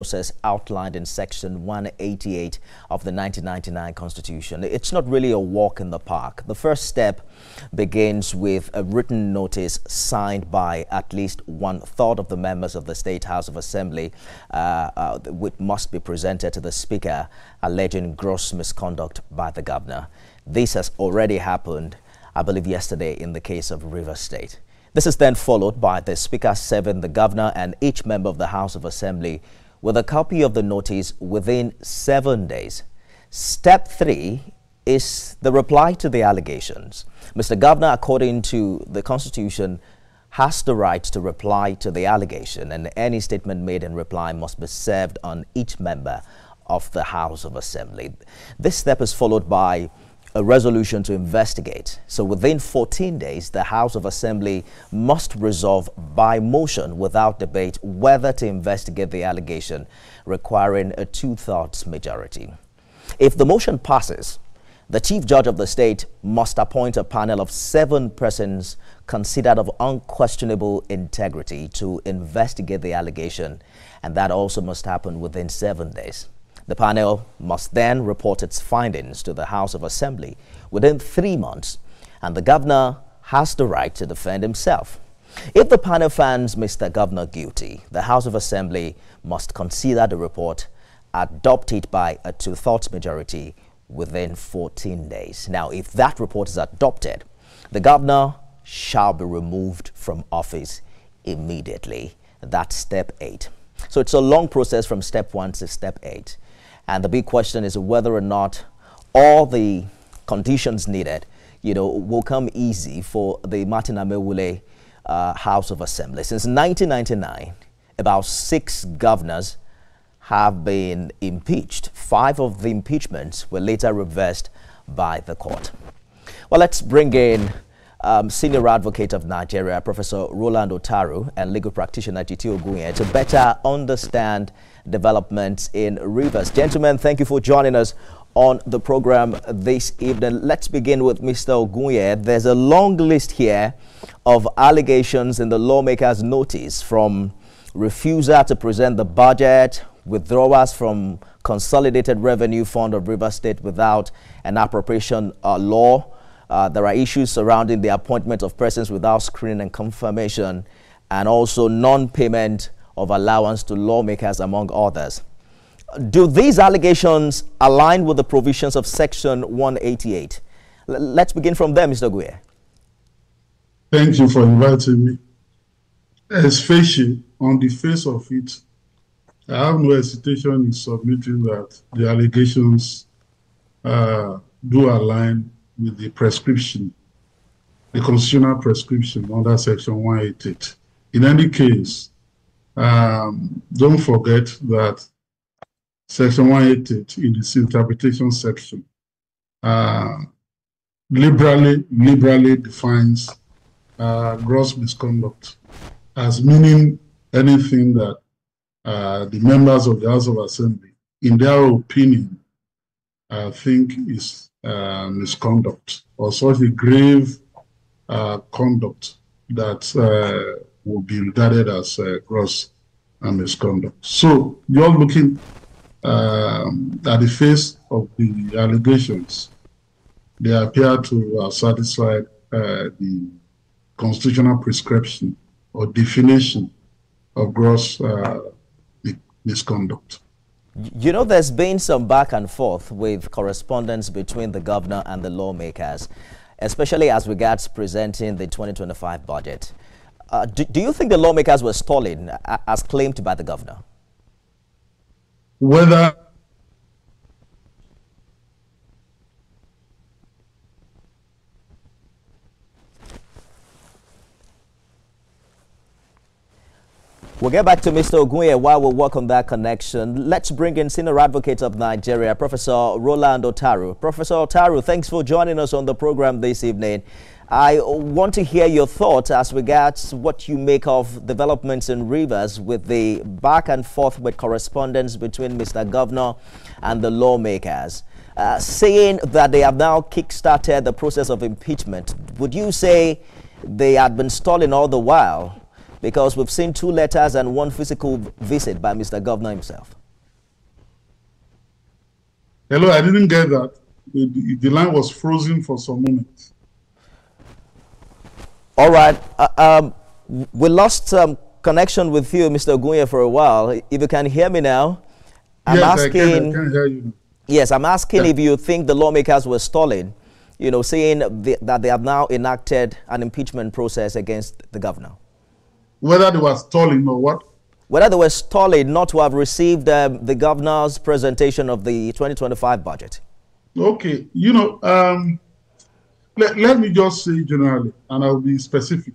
process outlined in Section 188 of the 1999 Constitution. It's not really a walk in the park. The first step begins with a written notice signed by at least 1/3 of the members of the State House of Assembly, which must be presented to the Speaker, alleging gross misconduct by the governor. This has already happened, I believe, yesterday in the case of Rivers State. This is then followed by the Speaker serving the governor and each member of the House of Assembly with a copy of the notice within 7 days. Step 3 is the reply to the allegations. Mr. Governor, according to the Constitution, has the right to reply to the allegation, and any statement made in reply must be served on each member of the House of Assembly. This step is followed by a resolution to investigate. So within 14 days, the House of Assembly must resolve by motion without debate whether to investigate the allegation, requiring a 2/3 majority. If the motion passes, the Chief Judge of the state must appoint a panel of 7 persons considered of unquestionable integrity to investigate the allegation, and that also must happen within 7 days. The panel must then report its findings to the House of Assembly within 3 months, and the governor has the right to defend himself. If the panel finds Mr. Governor guilty, the House of Assembly must consider the report, adopt it by a 2/3 majority within 14 days. Now, if that report is adopted, the governor shall be removed from office immediately. That's step 8. So it's a long process from step 1 to step 8. And the big question is whether or not all the conditions needed, will come easy for the Martin Amaewhule House of Assembly. Since 1999, about 6 governors have been impeached. 5 of the impeachments were later reversed by the court. Well, let's bring in Senior Advocate of Nigeria, Professor Roland Otaru, and legal practitioner Titi Ogunye to better understand developments in Rivers. Gentlemen, thank you for joining us on the program this evening. Let's begin with Mr. Ogunye. There's a long list here of allegations in the lawmaker's notice, from refusal to present the budget, withdrawals from Consolidated Revenue Fund of Rivers State without an appropriation law. There are issues surrounding the appointment of persons without screening and confirmation, and also non-payment of allowance to lawmakers, among others. Do these allegations align with the provisions of Section 188? Let's begin from there, Mr. Ogunye. Thank you for inviting me. Especially on the face of it, I have no hesitation in submitting that the allegations do align with the prescription, the constitutional prescription under Section 188. In any case, don't forget that Section 188 in its interpretation section liberally defines gross misconduct as meaning anything that the members of the House of Assembly, in their opinion, think is misconduct, or such a grave conduct that will be regarded as gross misconduct. So you're looking at the face of the allegations. They appear to have satisfied the constitutional prescription or definition of gross misconduct. There's been some back and forth with correspondence between the governor and the lawmakers, especially as regards presenting the 2025 budget. Do you think the lawmakers were stalling, as claimed by the governor? Whether we'll get back to Mr. Ogunye while we work on that connection. Let's bring in Senior Advocate of Nigeria, Professor Roland Otaru. Professor Otaru, thanks for joining us on the program this evening. I want to hear your thoughts as regards what you make of developments in Rivers with the back and forth with correspondence between Mr. Governor and the lawmakers, saying that they have now kick-started the process of impeachment. Would you say they had been stalling all the while Because we've seen 2 letters and 1 physical visit by Mr. Governor himself. Hello, I didn't get that. The line was frozen for some moments. All right. We lost connection with you, Mr. Ogunye, for a while. If you can hear me now, Yes, I can hear you. Yes, I'm asking if you think the lawmakers were stalling, you know, saying that they have now enacted an impeachment process against the governor. Whether they were stalling or what? Whether they were stalling not to have received the governor's presentation of the 2025 budget. Okay, you know, let me just say generally, and I'll be specific.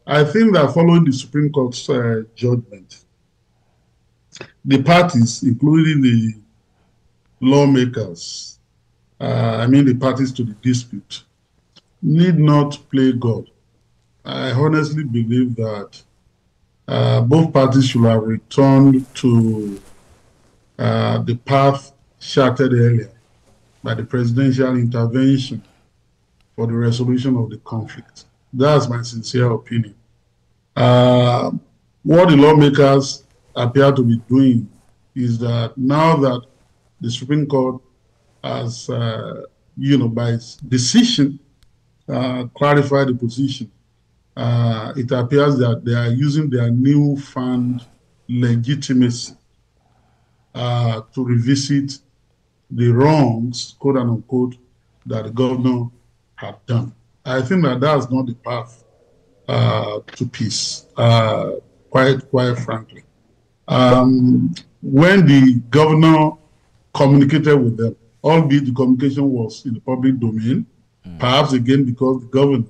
I think that following the Supreme Court's judgment, the parties, including the lawmakers, the parties to the dispute, need not play God. I honestly believe that both parties should have returned to the path charted earlier by the presidential intervention for the resolution of the conflict. That's my sincere opinion. What the lawmakers appear to be doing is that now that the Supreme Court has, by its decision, clarified the position, it appears that they are using their newfound legitimacy to revisit the wrongs, quote unquote, that the governor had done. I think that that's not the path to peace, quite frankly. When the governor communicated with them, albeit the communication was in the public domain, perhaps again because the governor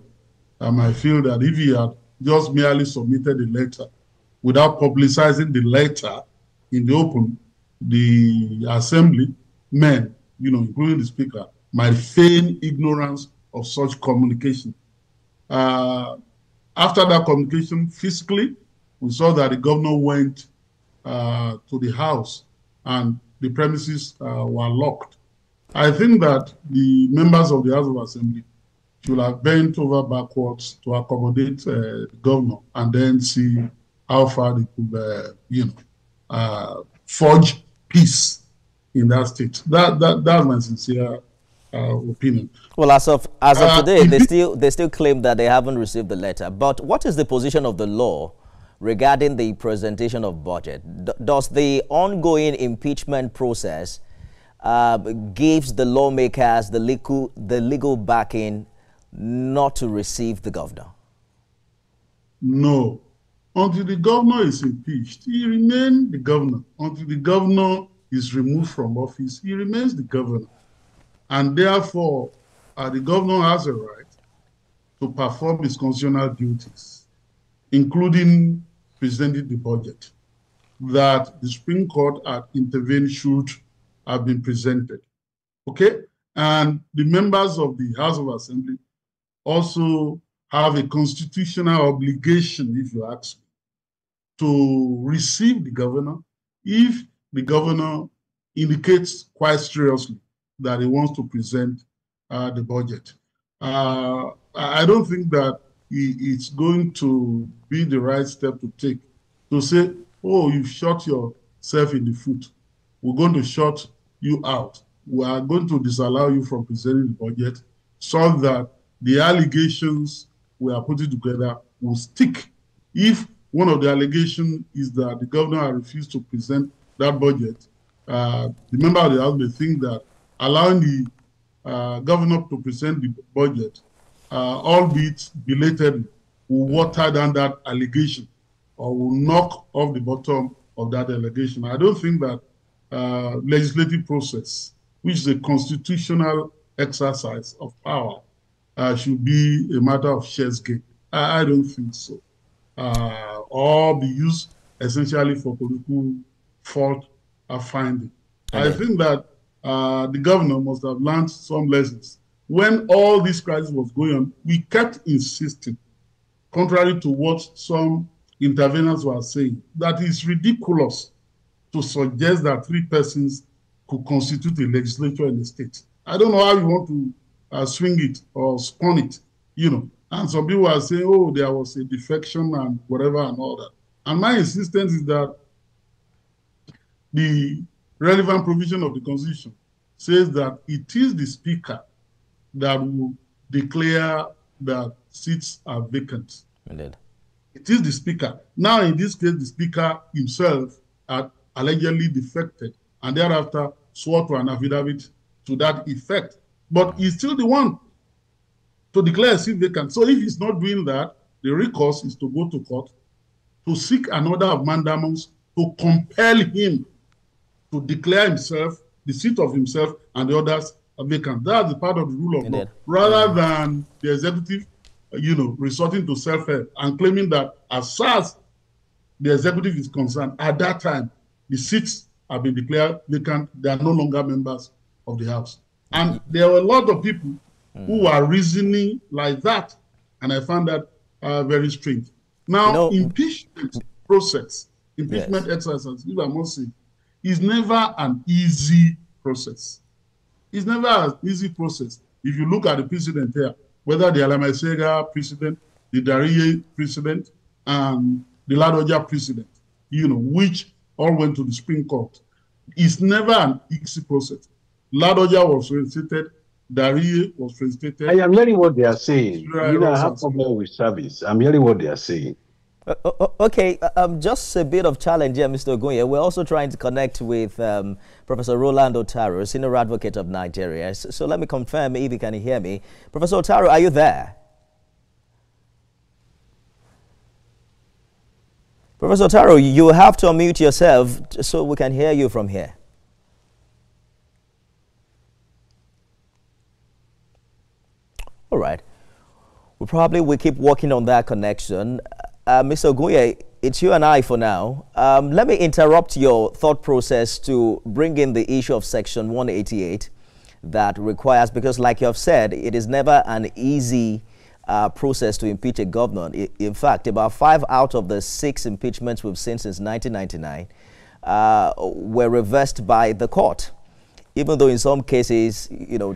might feel that if he had just merely submitted a letter without publicizing the letter in the open, the assembly men, including the speaker, might feign ignorance of such communication. After that communication, physically, we saw that the governor went to the house and the premises were locked. I think that the members of the House of Assembly should have bent over backwards to accommodate the governor and then see how far they could, forge peace in that state. That's my sincere opinion. Well, as of today, they still claim that they haven't received the letter. But what is the position of the law regarding the presentation of budget? Does the ongoing impeachment process gives the lawmakers the legal backing not to receive the governor? No. Until the governor is impeached, he remains the governor. Until the governor is removed from office, he remains the governor. And therefore, the governor has a right to perform his constitutional duties, including presenting the budget that the Supreme Court had intervened should have been presented. Okay? And the members of the House of Assembly also have a constitutional obligation, if you ask me, to receive the governor if the governor indicates quite seriously that he wants to present the budget. I don't think that it's going to be the right step to take to say, oh, you've shot yourself in the foot. We're going to shut you out. We are going to disallow you from presenting the budget so that the allegations we are putting together will stick. If one of the allegations is that the governor has refused to present that budget, the member of the House may think that allowing the governor to present the budget, albeit belatedly, will water down that allegation or will knock off the bottom of that allegation. I don't think that legislative process, which is a constitutional exercise of power, should be a matter of chess game. I don't think so. Or be used essentially for political fault finding. I think that the governor must have learned some lessons. When all this crisis was going on, we kept insisting, contrary to what some interveners were saying, that it's ridiculous to suggest that 3 persons could constitute a legislature in the state. I don't know how you want to swing it or spun it. And some people are saying, oh, there was a defection and whatever and all that. And my insistence is that the relevant provision of the Constitution says that it is the Speaker that will declare that seats are vacant. Indeed. It is the Speaker. Now, in this case, the Speaker himself had allegedly defected and thereafter swore to an affidavit to that effect. But he's still the one to declare a seat vacant. So if he's not doing that, the recourse is to go to court to seek an order of mandamus to compel him to declare himself, the seat of himself, and the others are vacant. That's the part of the rule of law. Rather than the executive, resorting to self-help and claiming that as far as the executive is concerned, at that time, the seats have been declared vacant. They are no longer members of the House. And there were a lot of people who are reasoning like that, and I found that very strange. Now, impeachment process, impeachment exercise, if I must say, is never an easy process. It's never an easy process. If you look at the precedent here, whether the Alama Sega precedent, the Dariye precedent, and the Ladoja precedent, which all went to the Supreme Court, it's never an easy process. Ladoja was reinstated, Dariye was reinstated. I am hearing what they are saying. I have problem with service. I'm hearing what they are saying. Okay, just a bit of challenge here, Mr. Ogunye. We're also trying to connect with Professor Roland Otaro, Senior Advocate of Nigeria. So let me confirm if you can hear me. Professor Otaro, are you there? Professor Otaro, you have to unmute yourself so we can hear you from here. All right. We probably will keep working on that connection. Mr. Ogunye, it's you and I for now. Let me interrupt your thought process to bring in the issue of Section 188 that requires, because like you have said, it is never an easy process to impeach a governor. In fact, about 5 out of the 6 impeachments we've seen since 1999 were reversed by the court. Even though in some cases,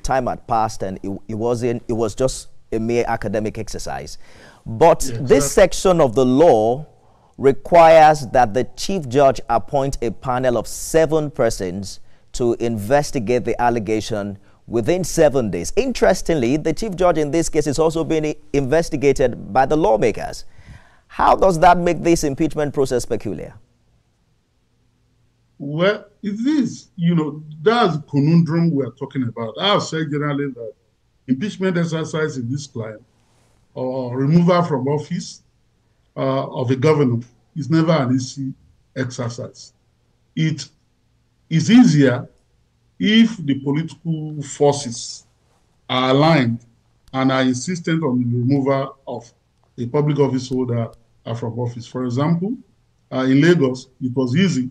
time had passed and it was just a mere academic exercise. But this section of the law requires that the chief judge appoint a panel of 7 persons to investigate the allegation within 7 days. Interestingly, the chief judge in this case is also being investigated by the lawmakers. How does that make this impeachment process peculiar? Well, it is, that's the conundrum we're talking about. I've said generally that impeachment exercise in this climate or removal from office of a governor is never an easy exercise. It is easier if the political forces are aligned and are insistent on the removal of a public office holder from office. For example, in Lagos, it was easy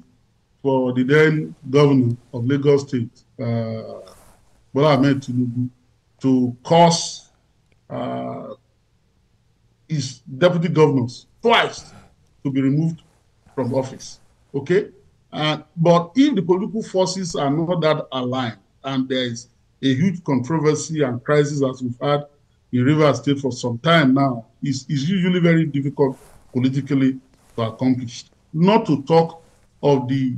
for the then governor of Lagos State, Bola Ahmed Tinubu, to cause his deputy governors twice to be removed from office. Okay? But if the political forces are not that aligned and there is a huge controversy and crisis as we've had in Rivers State for some time now, it's usually very difficult politically to accomplish. Not to talk of the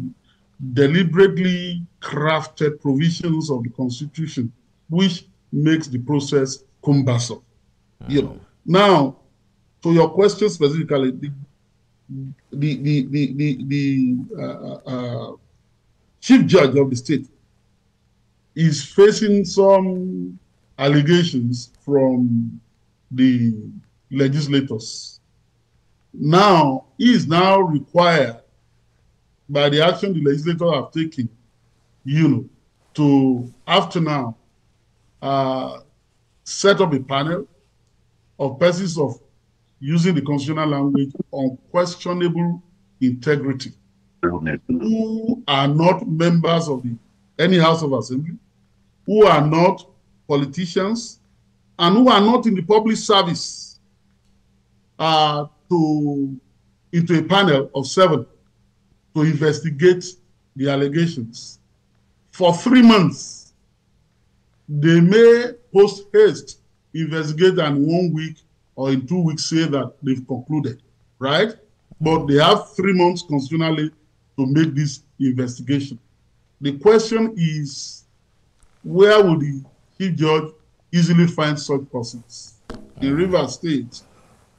deliberately crafted provisions of the Constitution, which makes the process cumbersome. Now, to your question specifically, the chief judge of the state is facing some allegations from the legislators. Now, he is now required by the action the legislators have taken, to after now set up a panel of persons of using the constitutional language on questionable integrity, who are not members of any House of Assembly, who are not politicians, and who are not in the public service, into a panel of 7 to investigate the allegations. For 3 months, they may post haste investigate, and 1 week or in 2 weeks say that they've concluded, right? But they have 3 months constitutionally to make this investigation. The question is, where would the Chief Judge easily find such persons? In Rivers State,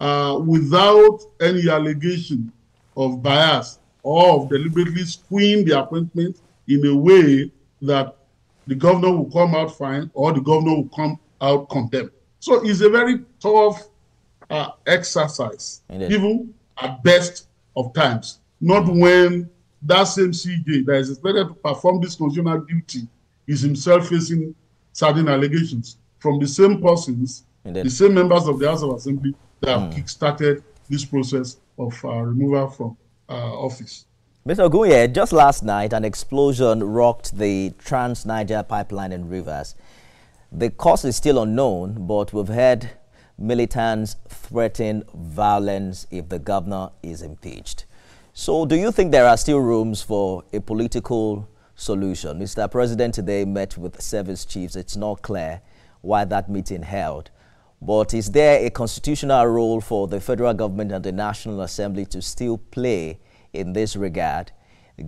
without any allegation of bias or of deliberately skewing the appointment in a way that the governor will come out fine or the governor will come out condemned. So it's a very tough exercise, even at best of times, not when that same CJ that is expected to perform this constitutional duty is himself facing certain allegations from the same persons, the same members of the House of Assembly that have kick-started this process of removal from office. Mr. Ogunye, just last night, an explosion rocked the Trans-Niger pipeline in Rivers. The cause is still unknown, but we've heard militants threaten violence if the governor is impeached. So do you think there are still rooms for a political solution? Mr. President today met with service chiefs. It's not clear why that meeting held. But is there a constitutional role for the federal government and the National Assembly to still play in this regard,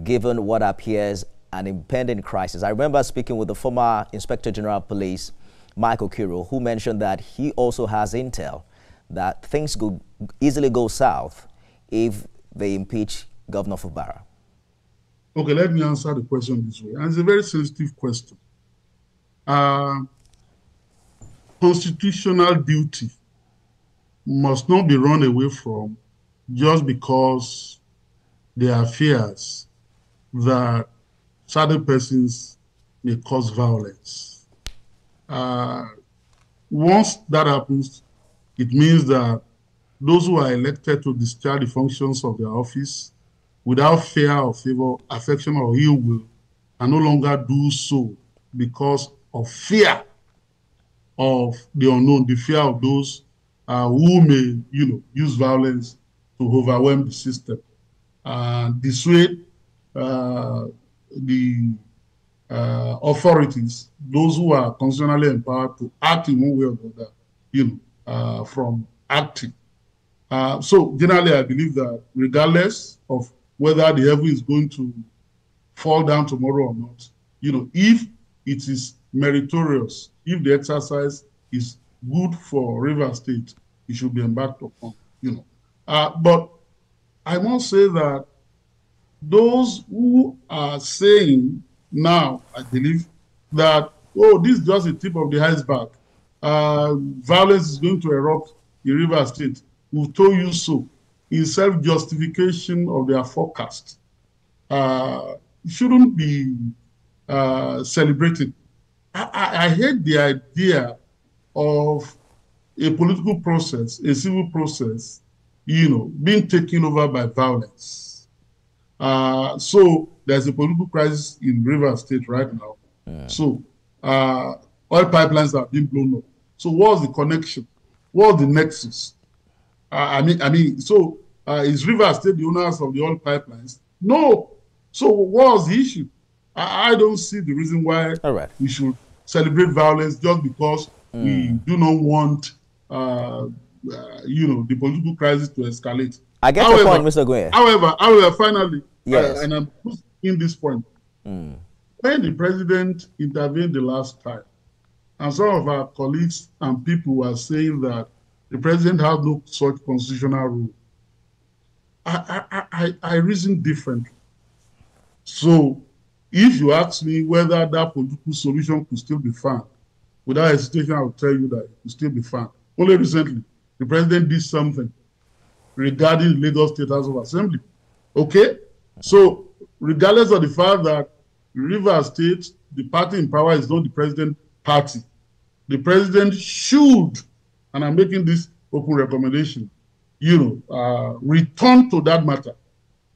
given what appears an impending crisis? I remember speaking with the former Inspector General of Police, Michael Okiro, who mentioned that he also has intel that things could easily go south if they impeach Governor Fubara. Okay, let me answer the question this way. And it's a very sensitive question. Constitutional duty must not be run away from just because there are fears that certain persons may cause violence. Once that happens, it means that those who are elected to discharge the functions of their office without fear or favor, affection or ill will can no longer do so because of fear of the unknown, the fear of those who may, use violence to overwhelm the system and dissuade the authorities, those who are constitutionally empowered to act in one way or the other, from acting. So generally, I believe that regardless of whether the heaven is going to fall down tomorrow or not, if it is meritorious, if the exercise is good for Rivers State, it should be embarked upon, But I must say that those who are saying now, I believe, that, this is just the tip of the iceberg, violence is going to erupt in Rivers State, we've told you so, in self-justification of their forecast, shouldn't be celebrated. I hate the idea of a political process, a civil process, being taken over by violence. So there's a political crisis in Rivers State right now. Yeah. So oil pipelines are being blown up. So what's the connection? What's the nexus? So is Rivers State the owners of the oil pipelines? No. So what's the issue? I don't see the reason why we should celebrate violence just because we do not want, the political crisis to escalate. I get your point, Mr. Ogunye. However, finally, yes. And I'm in this point. When the president intervened the last time, and some of our colleagues and people were saying that the president has no such constitutional rule, I reason differently. So, if you ask me whether that political solution could still be found, without hesitation, I will tell you that it could still be found. Only recently, the president did something regarding Lagos State House of Assembly. Okay? So, regardless of the fact that Rivers State, the party in power is not the president party, the president should, and I'm making this open recommendation, return to that matter,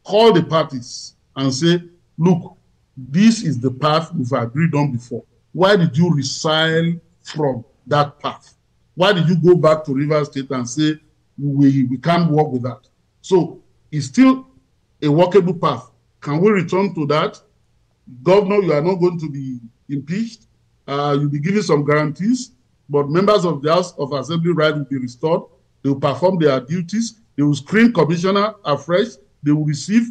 call the parties and say, look, this is the path we've agreed on before. Why did you resile from that path? Why did you go back to Rivers State and say, we can't work with that? So it's still a workable path. Can we return to that? Governor, you are not going to be impeached. You'll be given some guarantees, but members of the House of Assembly right will be restored. They will perform their duties. They will screen commissioner afresh. They will receive,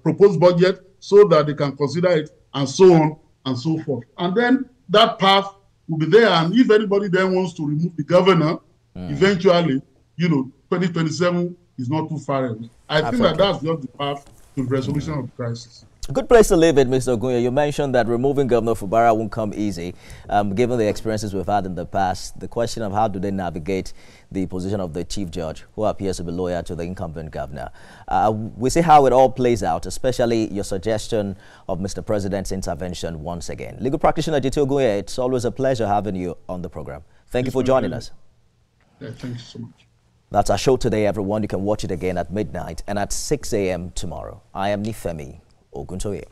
proposed budget so that they can consider it, and so on and so forth. And then that path will be there. And if anybody then wants to remove the governor, eventually, 2027 is not too far away. I think that's just the path to the resolution of the crisis. A good place to live it, Mr. Ogunye. You mentioned that removing Governor Fubara won't come easy, given the experiences we've had in the past. The question of how do they navigate the position of the chief judge, who appears to be loyal to the incumbent governor. We see how it all plays out, especially your suggestion of Mr. President's intervention once again. Legal practitioner Jite Ogunye, it's always a pleasure having you on the program. Thank you for joining us. Yeah, thank you so much. That's our show today, everyone. You can watch it again at midnight and at 6 a.m. tomorrow. I am Nifemi Oguntoye.